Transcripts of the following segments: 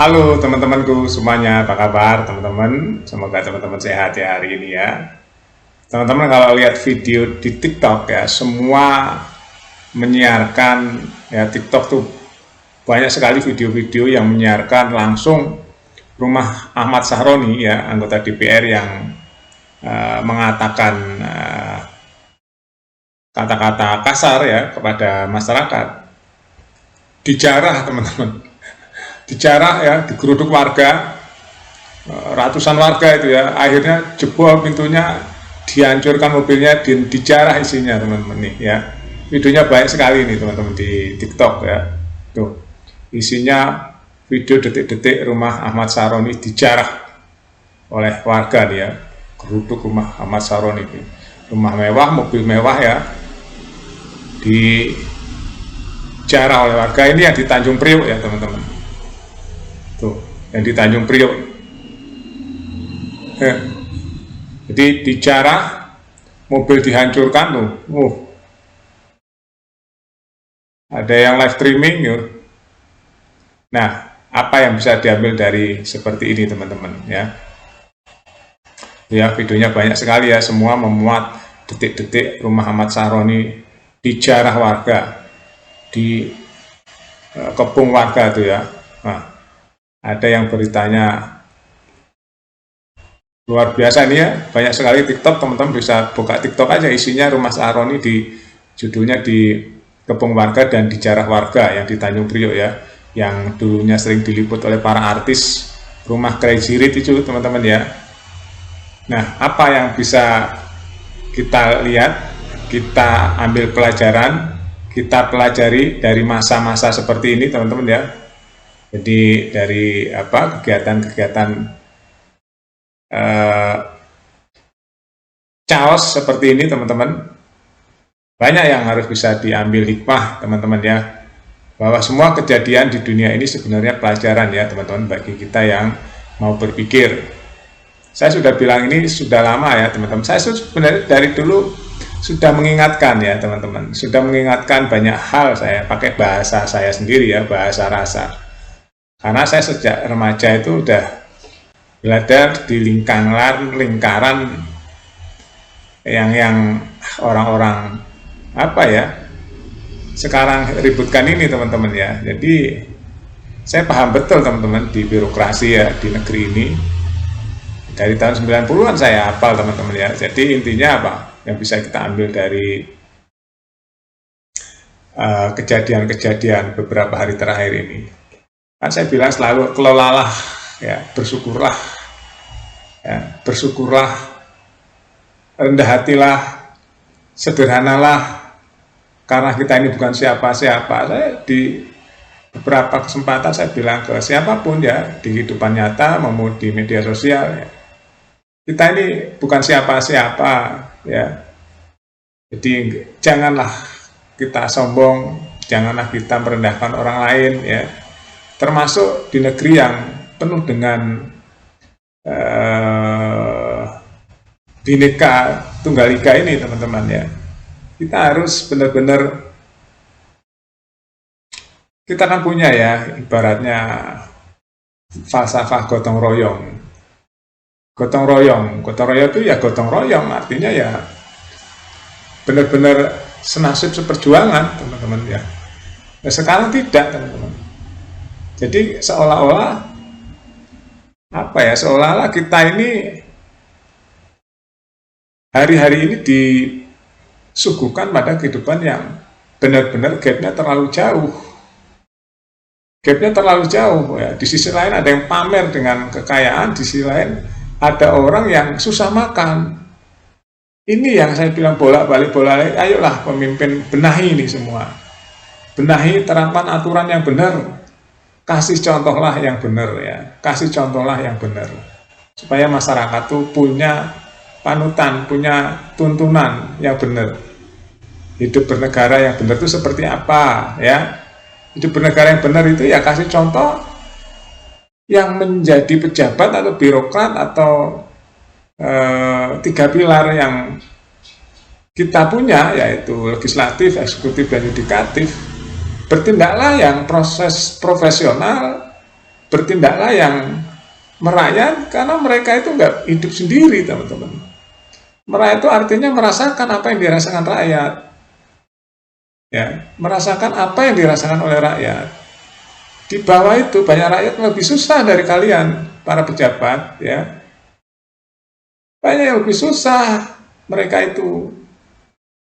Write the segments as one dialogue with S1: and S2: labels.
S1: Halo teman-temanku semuanya, apa kabar teman-teman? Semoga teman-teman sehat ya hari ini ya. Teman-teman kalau lihat video di TikTok ya, semua menyiarkan ya TikTok tuh banyak sekali video-video yang menyiarkan langsung rumah Ahmad Sahroni ya, anggota DPR yang mengatakan kata-kata kasar ya kepada masyarakat. Dijarah teman-teman, dijarah ya, digeruduk warga, ratusan warga itu ya, akhirnya jebol pintunya, dihancurkan mobilnya, dijarah isinya teman-teman nih ya. Videonya banyak sekali nih teman-teman di TikTok ya. Tuh, isinya video detik-detik rumah Ahmad Sahroni dijarah oleh warga nih ya. Geruduk rumah Ahmad Sahroni, rumah mewah, mobil mewah ya, dijarah oleh warga. Ini yang di Tanjung Priok ya teman-teman. Tuh, yang di Tanjung Priok. Jadi dijarah, mobil dihancurkan tuh. Ada yang live streaming yuk. Nah, apa yang bisa diambil dari seperti ini teman-teman ya? Ya, videonya banyak sekali ya, semua memuat detik-detik rumah Ahmad Sahroni dijarah warga, di kepung warga tuh ya. Nah, ada yang beritanya luar biasa nih ya, banyak sekali TikTok, teman-teman bisa buka TikTok aja, isinya rumah Sahroni, di judulnya di kepung warga dan dijarah warga yang di Tanjung Priok ya, yang dulunya sering diliput oleh para artis, rumah Crazy Rich itu teman-teman ya. Nah, apa yang bisa kita lihat, kita ambil pelajaran, kita pelajari dari masa-masa seperti ini teman-teman ya. Jadi dari apa, kegiatan-kegiatan chaos seperti ini teman-teman, banyak yang harus bisa diambil hikmah teman-teman ya, bahwa semua kejadian di dunia ini sebenarnya pelajaran ya teman-teman, bagi kita yang mau berpikir. Saya sudah bilang ini sudah lama ya teman-teman, saya sebenarnya dari dulu sudah mengingatkan ya teman-teman, sudah mengingatkan banyak hal, saya pakai bahasa saya sendiri ya, bahasa rasa. Karena saya sejak remaja itu udah belajar di lingkaran yang orang-orang apa ya sekarang ributkan ini teman-teman ya. Jadi saya paham betul teman-teman di birokrasi ya di negeri ini. Dari tahun 90-an saya hafal teman-teman ya. Jadi intinya apa yang bisa kita ambil dari kejadian-kejadian beberapa hari terakhir ini? Kan saya bilang selalu kelolalah ya, bersyukurlah ya, bersyukurlah, rendah hatilah, sederhanalah, karena kita ini bukan siapa-siapa. Saya di beberapa kesempatan saya bilang ke siapapun ya, di kehidupan nyata maupun di media sosial ya, kita ini bukan siapa-siapa ya. Jadi janganlah kita sombong, janganlah kita merendahkan orang lain ya, termasuk di negeri yang penuh dengan Bhinneka Tunggal Ika ini teman-teman ya. Kita harus benar-benar, kita kan punya ya ibaratnya falsafah gotong royong. Gotong royong itu ya gotong royong, artinya ya benar-benar senasib seperjuangan teman-teman ya. Nah, sekarang tidak teman-teman. Jadi seolah-olah apa ya, seolah-olah kita ini hari-hari ini disuguhkan pada kehidupan yang benar-benar gapnya terlalu jauh. Gapnya terlalu jauh ya. Di sisi lain ada yang pamer dengan kekayaan, di sisi lain ada orang yang susah makan. Ini yang saya bilang bolak-balik, ayolah pemimpin benahi ini semua. Benahi, terapkan aturan yang benar. Kasih contohlah yang benar ya. Kasih contohlah yang benar. Supaya masyarakat tuh punya panutan, punya tuntunan yang benar. Hidup bernegara yang benar itu seperti apa ya? Hidup bernegara yang benar itu ya kasih contoh yang menjadi pejabat atau birokrat atau tiga pilar yang kita punya, yaitu legislatif, eksekutif, dan yudikatif. Bertindaklah yang proses profesional, bertindaklah yang merakyat, karena mereka itu nggak hidup sendiri, teman-teman. Merakyat itu artinya merasakan apa yang dirasakan rakyat. Ya, merasakan apa yang dirasakan oleh rakyat. Di bawah itu banyak rakyat yang lebih susah dari kalian, para pejabat, ya. Banyak yang lebih susah mereka itu.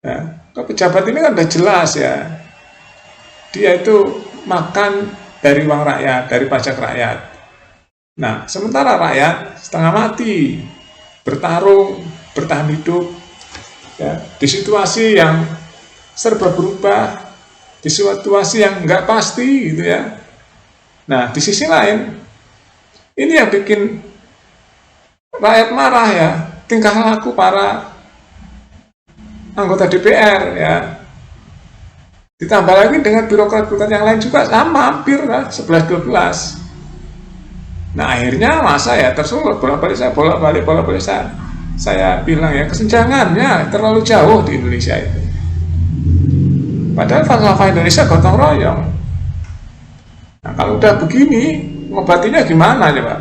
S1: Ya, pejabat ini kan udah jelas ya. Dia itu makan dari uang rakyat, dari pajak rakyat. Nah, sementara rakyat setengah mati, bertarung, bertahan hidup, ya, di situasi yang serba berubah, di situasi yang nggak pasti, gitu ya. Nah, di sisi lain, ini yang bikin rakyat marah ya, tingkah laku para anggota DPR ya. Ditambah lagi dengan birokrat-birokrat yang lain juga sama, hampir lah, 11-12. Nah, akhirnya masa ya tersulut, bolak-balik saya bilang ya, kesenjangannya terlalu jauh di Indonesia itu. Padahal falsafah Indonesia gotong royong. Nah, kalau udah begini, ngobatinya gimana coba?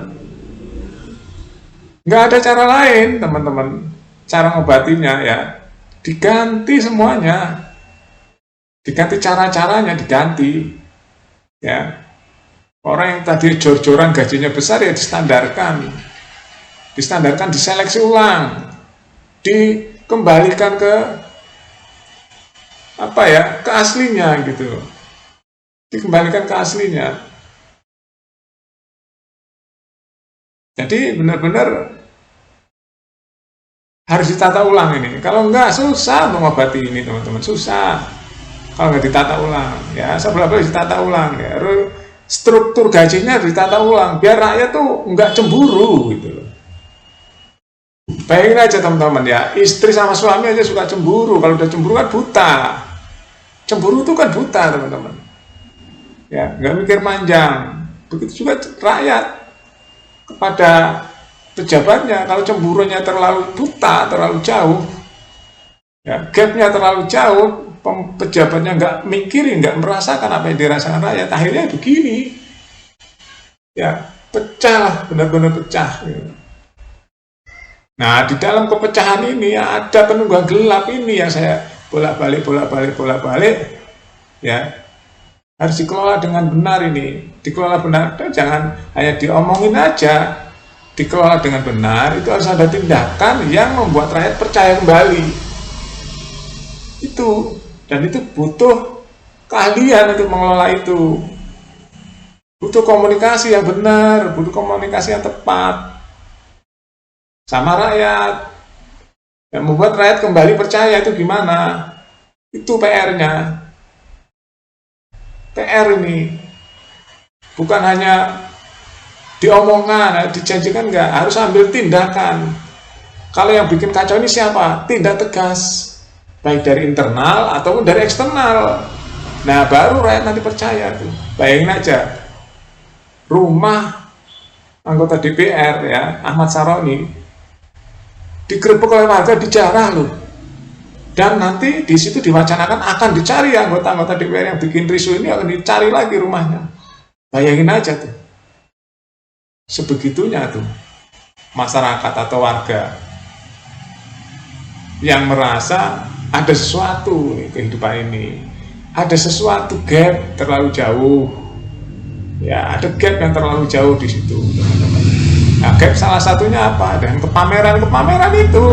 S1: Nggak ada cara lain, teman-teman. Cara ngobatinya ya, diganti semuanya. Diganti cara-caranya, diganti. Ya. Orang yang tadi jor-joran gajinya besar ya distandarkan. Distandarkan, diseleksi ulang. Dikembalikan ke apa ya? Ke aslinya gitu. Dikembalikan ke aslinya. Jadi benar-benar harus ditata ulang ini. Kalau enggak susah mengobati ini, teman-teman, susah. Kalau nggak ditata ulang, ya sebelum ditata ulang, ya struktur gajinya ditata ulang, biar rakyat tuh nggak cemburu gitu loh. Bayangin aja teman-teman ya, istri sama suami aja suka cemburu. Kalau udah cemburu kan buta. Cemburu itu kan buta, teman-teman. Ya, nggak mikir panjang. Begitu juga rakyat kepada pejabatnya. Kalau cemburunya terlalu buta, terlalu jauh, ya, gapnya terlalu jauh, pejabatnya nggak mikirin, nggak merasakan apa yang dirasakan rakyat, akhirnya begini. Ya, pecah, benar-benar pecah. Nah, di dalam kepecahan ini ya, ada penunggang gelap ini yang saya bolak-balik, ya. Harus dikelola dengan benar ini, dikelola benar, jangan hanya diomongin aja, dikelola dengan benar. Itu harus ada tindakan yang membuat rakyat percaya kembali. Itu, dan itu butuh keahlian untuk mengelola itu, butuh komunikasi yang benar, butuh komunikasi yang tepat sama rakyat, yang membuat rakyat kembali percaya. Itu gimana? Itu PR-nya. PR ini bukan hanya diomongan, dijanjikan, enggak, harus ambil tindakan. Kalau yang bikin kacau ini siapa? Tindak tegas, baik dari internal ataupun dari eksternal. Nah, baru rakyat nanti percaya tuh. Bayangin aja, rumah anggota DPR ya, Ahmad Saroni, digerebek oleh warga, dijarah loh. Dan nanti di situ diwacanakan akan dicari anggota-anggota DPR yang bikin risu ini, akan dicari lagi rumahnya. Bayangin aja tuh. Sebegitunya tuh masyarakat atau warga yang merasa ada sesuatu nih kehidupan ini. Ada sesuatu gap terlalu jauh. Ya, ada gap yang terlalu jauh di situ, teman-teman. Nah, gap salah satunya apa? Dan kepameran itu.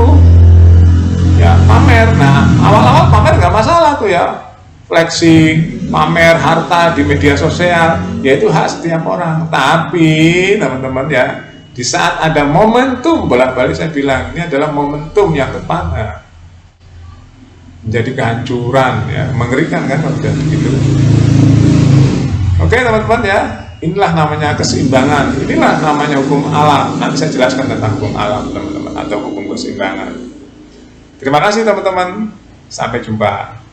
S1: Ya, pamer. Nah, awal-awal pamer nggak masalah tuh ya, flexing, pamer harta di media sosial, yaitu hak setiap orang. Tapi teman-teman ya, di saat ada momentum, bolak-balik saya bilang ini adalah momentum yang tepat, nah, menjadi kehancuran ya, mengerikan kan kalau sudah begitu. Oke teman-teman ya, inilah namanya keseimbangan, inilah namanya hukum alam. Nanti saya jelaskan tentang hukum alam teman-teman, atau hukum keseimbangan. Terima kasih teman-teman, sampai jumpa.